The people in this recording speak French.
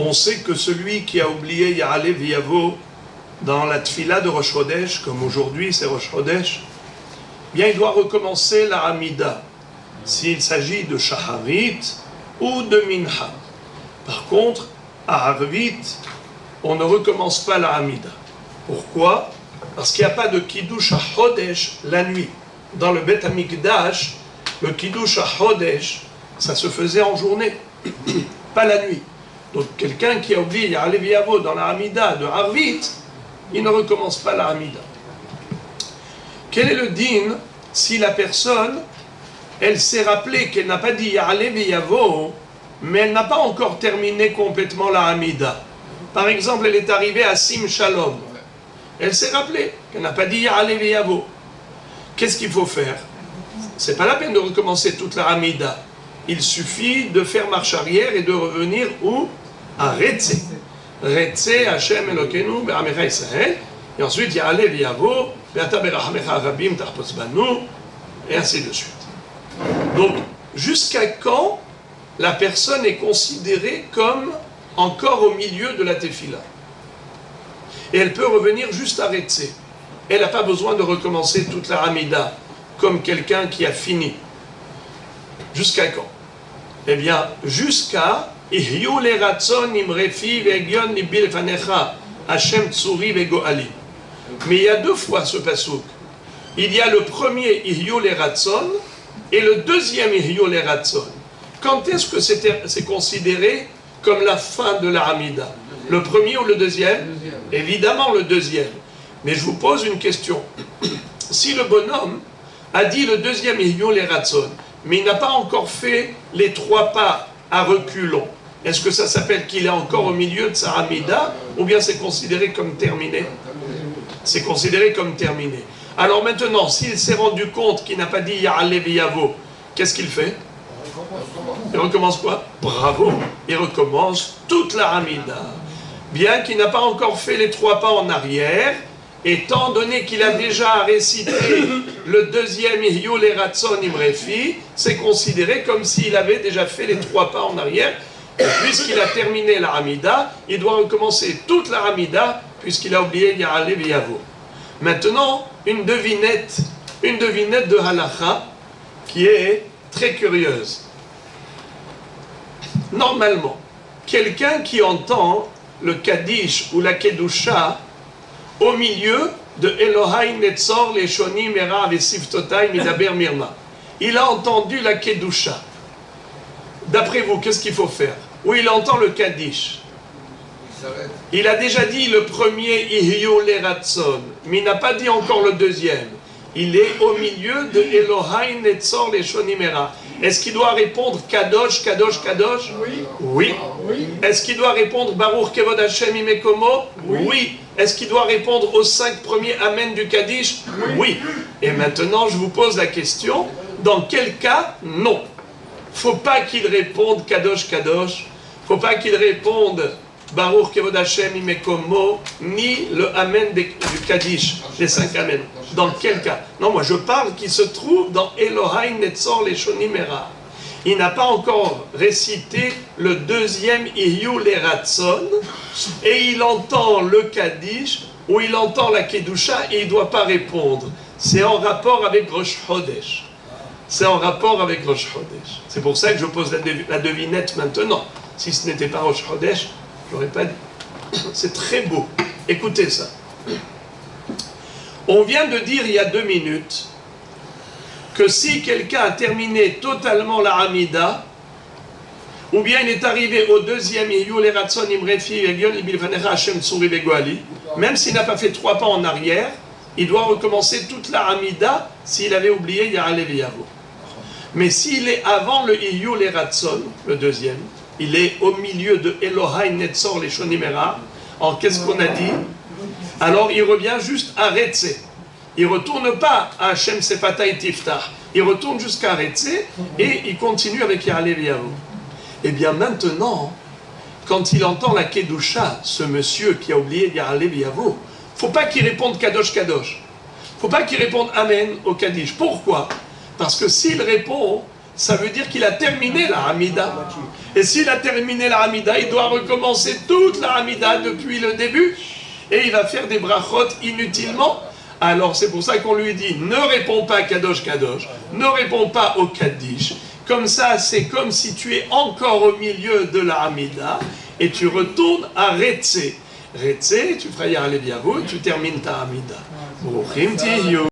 On sait que celui qui a oublié Ya'aleh V'Yavo dans la Tfila de Rosh Chodesh, comme aujourd'hui c'est Rosh Chodesh, bien il doit recommencer la Hamida, s'il s'agit de Shaharit ou de Minha. Par contre, à Harvit, on ne recommence pas la Hamida. Pourquoi? Parce qu'il n'y a pas de Kiddush HaChodesh la nuit. Dans le Bet HaMikdash, le Kiddush HaChodesh, ça se faisait en journée, pas la nuit. Donc quelqu'un qui a oublié Ya'aleh V'Yavo dans la Hamida de Harvit, il ne recommence pas la Hamida. Quel est le din si la personne, elle s'est rappelée qu'elle n'a pas dit Ya'aleh V'Yavo, mais elle n'a pas encore terminé complètement la Hamida. Par exemple, elle est arrivée à Sim Shalom. Elle s'est rappelée qu'elle n'a pas dit Ya'aleh V'Yavo. Qu'est-ce qu'il faut faire? C'est pas la peine de recommencer toute la Hamida. Il suffit de faire marche arrière et de revenir où? À Retze. Retze Hashem Elokeinu Be'amecha Israël. Et ensuite, Ya'aleh V'Yavo, Be'ata Berachmecha Rabim Tarpos Banu, et ainsi de suite. Donc, jusqu'à quand la personne est considérée comme encore au milieu de la Tefila? Et elle peut revenir juste à Retze. Elle n'a pas besoin de recommencer toute la Hamida, comme quelqu'un qui a fini. Jusqu'à quand? Eh bien, jusqu'à Ihyu le ratzon imrefi ve'egyon libi lefanecha Hashem tsuri ve'goali. Mais il y a deux fois ce pasouk. Il y a le premier Ihyu le ratzon et le deuxième Ihyu le ratzon. Quand est-ce que c'est considéré comme la fin de la Hamida? Le premier ou le deuxième? Évidemment le deuxième. Mais je vous pose une question. Si le bonhomme a dit le deuxième Ihyu le ratzon, mais il n'a pas encore fait les 3 pas à reculons, est-ce que ça s'appelle qu'il est encore au milieu de sa Hamida, ou bien c'est considéré comme terminé? C'est considéré comme terminé. Alors maintenant, s'il s'est rendu compte qu'il n'a pas dit Ya'aleh V'Yavo, qu'est-ce qu'il fait? Il recommence quoi? Bravo! Il recommence toute la Hamida. Bien qu'il n'a pas encore fait les 3 pas en arrière, étant donné qu'il a déjà récité le deuxième Ihyu le ratzon imrefi, c'est considéré comme s'il avait déjà fait les 3 pas en arrière. Et puisqu'il a terminé la Hamida, il doit recommencer toute la Hamida, puisqu'il a oublié Ya'aleh V'Yavo. Maintenant, une devinette de Halacha, qui est très curieuse. Normalement, quelqu'un qui entend le Kaddish ou la Kedusha au milieu de Elohai Netzor Leshoni Mera Vesiftotai Midaber Mirma, il a entendu la Kedusha. D'après vous, qu'est-ce qu'il faut faire? Ou il entend le Kaddish. Il a déjà dit le premier Ihyu le ratzon, mais il n'a pas dit encore le deuxième. Il est au milieu de Elohai Netzor Leshoni Mera. Est-ce qu'il doit répondre Kadosh, Kadosh, Kadosh? Oui. Est-ce qu'il doit répondre Baruch Kevod Hashem Imekomo? Oui. Est-ce qu'il doit répondre aux 5 premiers Amen du Kaddish? Oui. Et maintenant, je vous pose la question, dans quel cas? Non. Faut pas qu'il réponde Kadosh, Kadosh. Faut pas qu'il réponde Baruch Kevod Hashem Imekomo, ni le Amen du Kaddish, les 5 Amen. Dans quel cas? Non, moi je parle qu'il se trouve dans Elohai Netzor Leshoni Mera. Il n'a pas encore récité le deuxième Ihyu le ratzon, et il entend le Kaddish, ou il entend la Kedusha, et il ne doit pas répondre. C'est en rapport avec Rosh Chodesh. C'est en rapport avec Rosh Chodesh. C'est pour ça que je pose la devinette maintenant. Si ce n'était pas Rosh Chodesh, je n'aurais pas dit. C'est très beau. Écoutez ça. On vient de dire il y a 2 minutes que si quelqu'un a terminé totalement la Hamida, ou bien il est arrivé au deuxième Ihyu le ratzon imrefi ve'egyon libi lefanecha Hashem tsuri ve'goali, même s'il n'a pas fait 3 pas en arrière, il doit recommencer toute la Hamida s'il avait oublié Ya'aleh V'Yavo. Mais s'il est avant le Ihyu le ratzon, le deuxième, il est au milieu de Elohai Netzor Leshoni Mera, en qu'est-ce qu'on a dit? Alors il revient juste à Retze. Il ne retourne pas à Hashem Sefatai Tiftah. Il retourne jusqu'à Retze et il continue avec Ya'aleh V'Yavo. Et bien maintenant, quand il entend la Kedusha, ce monsieur qui a oublié Ya'aleh V'Yavo, il ne faut pas qu'il réponde Kadosh Kadosh. Il ne faut pas qu'il réponde Amen au Kaddish. Pourquoi? Parce que s'il répond, ça veut dire qu'il a terminé la Hamida. Et s'il a terminé la Hamida, il doit recommencer toute la Hamida depuis le début. Et il va faire des brachot inutilement. Alors c'est pour ça qu'on lui dit, ne réponds pas Kadosh Kadosh, ne réponds pas au Kaddish. Comme ça, c'est comme si tu es encore au milieu de la Hamida et tu retournes à Retse. Retse, tu feras Yar Leviavo et tu termines ta Hamida.